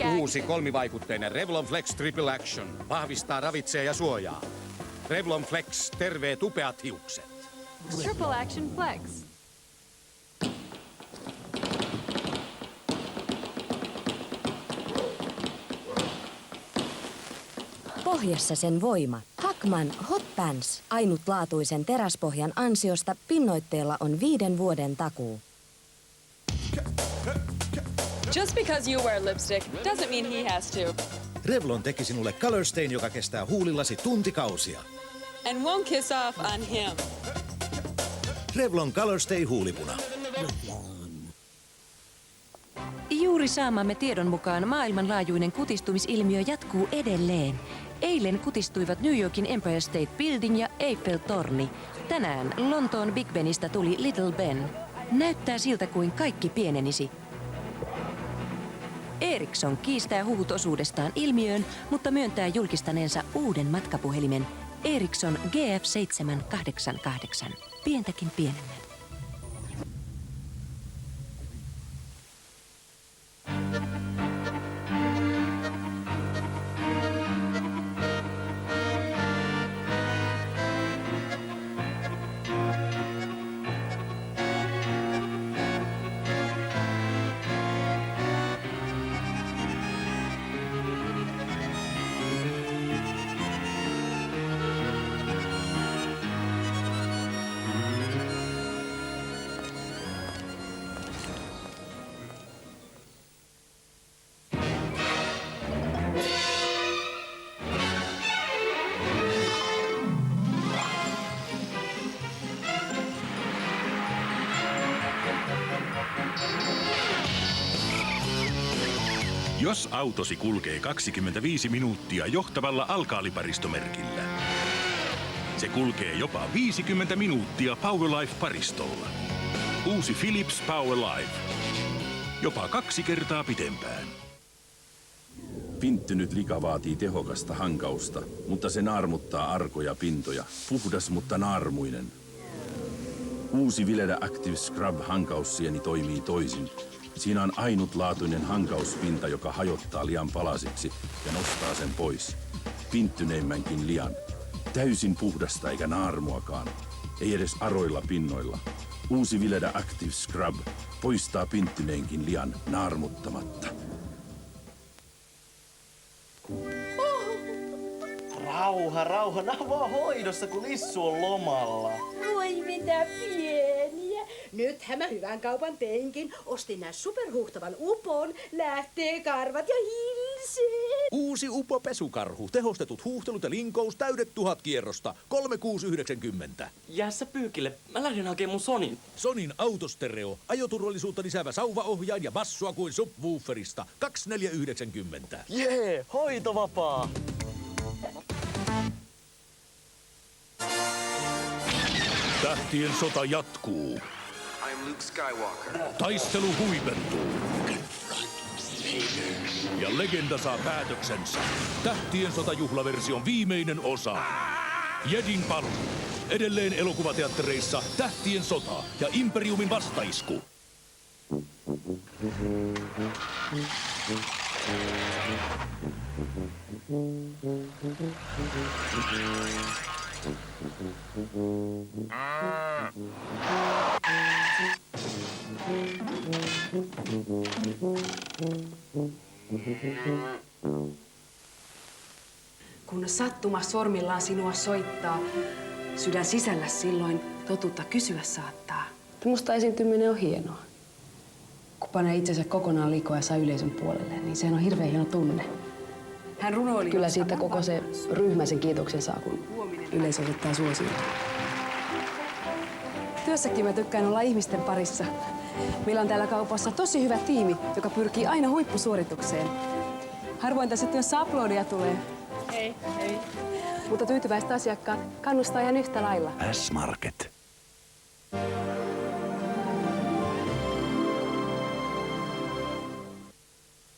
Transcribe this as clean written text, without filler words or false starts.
Uusi kolmivaikutteinen Revlon Flex Triple Action vahvistaa, ravitsee ja suojaa. Revlon Flex, terveet upeat hiukset. Triple Action Flex. Pohjassa sen voima. Hackman Hot Pants. Ainutlaatuisen teräspohjan ansiosta pinnoitteella on 5 vuoden takuu. Just because you wear lipstick doesn't mean he has to. Revlon teki sinulle Color Stain, joka kestää huulillasi tuntikausia. And won't kiss off on him. Revlon Color Stay huulipuna. Juuri saamamme tiedon mukaan maailmanlaajuinen kutistumisilmiö jatkuu edelleen. Eilen kutistuivat New Yorkin Empire State Building ja Eiffel-torni. Tänään Lontoon Big Benistä tuli Little Ben. Näyttää siltä kuin kaikki pienenisi. Ericsson kiistää huhut osuudestaan ilmiöön, mutta myöntää julkistaneensa uuden matkapuhelimen Ericsson GF788. Pientäkin pienemmän. Jos autosi kulkee 25 minuuttia johtavalla alkaaliparistomerkillä, se kulkee jopa 50 minuuttia Powerlife-paristolla. Uusi Philips Powerlife. Jopa 2 kertaa pitempään. Pinttynyt lika vaatii tehokasta hankausta, mutta se naarmuttaa arkoja pintoja. Puhdas, mutta naarmuinen. Uusi Vileda Active Scrub hankaussieni toimii toisin. Siinä on ainutlaatuinen hankauspinta, joka hajottaa lian palasiksi ja nostaa sen pois. Pinttyneimmänkin lian. Täysin puhdasta eikä naarmuakaan. Ei edes aroilla pinnoilla. Uusi Vileda Active Scrub poistaa pinttyneinkin lian naarmuttamatta. Rauha. Nämä on vaan hoidossa, kun Lissu on lomalla. Voi mitä pieniä. Nythän mä hyvän kaupan teinkin. Ostin nää superhuhtavan upon, lähtee karvat ja hilseen. Uusi Upo pesukarhu. Tehostetut huuhtelut ja linkous täydet 1000 kierrosta. 36,90. Jää sä pyykille. Mä lähden hakemaan mun Sonin. Sonin autostereo. Ajoturvallisuutta lisäävä sauvaohjain ja bassua kuin subwooferista. 24,90. Jee, hoitovapaa. Tähtien sota jatkuu. I'm Luke Skywalker. Taistelu huipentuu. Ja legenda saa päätöksensä. Tähtien sota-juhlaversion viimeinen osa. Jedin paluu. Edelleen elokuvateattereissa Tähtien sota ja Imperiumin vastaisku. Kun sattuma sormillaan sinua soittaa, sydän sisällä silloin totuutta kysyä saattaa. Musta esiintyminen on hienoa. Kun panee itsensä kokonaan likoon ja saa yleisön puolelle, niin sehän on hirveän hieno tunne. Hän runoili. Kyllä siitä koko se ryhmä sen kiitoksen saa, kun yleisö osoittaa suosiota. Työssäkin mä tykkään olla ihmisten parissa. Meillä on täällä kaupassa tosi hyvä tiimi, joka pyrkii aina huippusuoritukseen. Harvoin tässä työssä aplodeja tulee. Ei. Mutta tyytyväiset asiakkaat kannustaa ihan yhtä lailla. S-Market.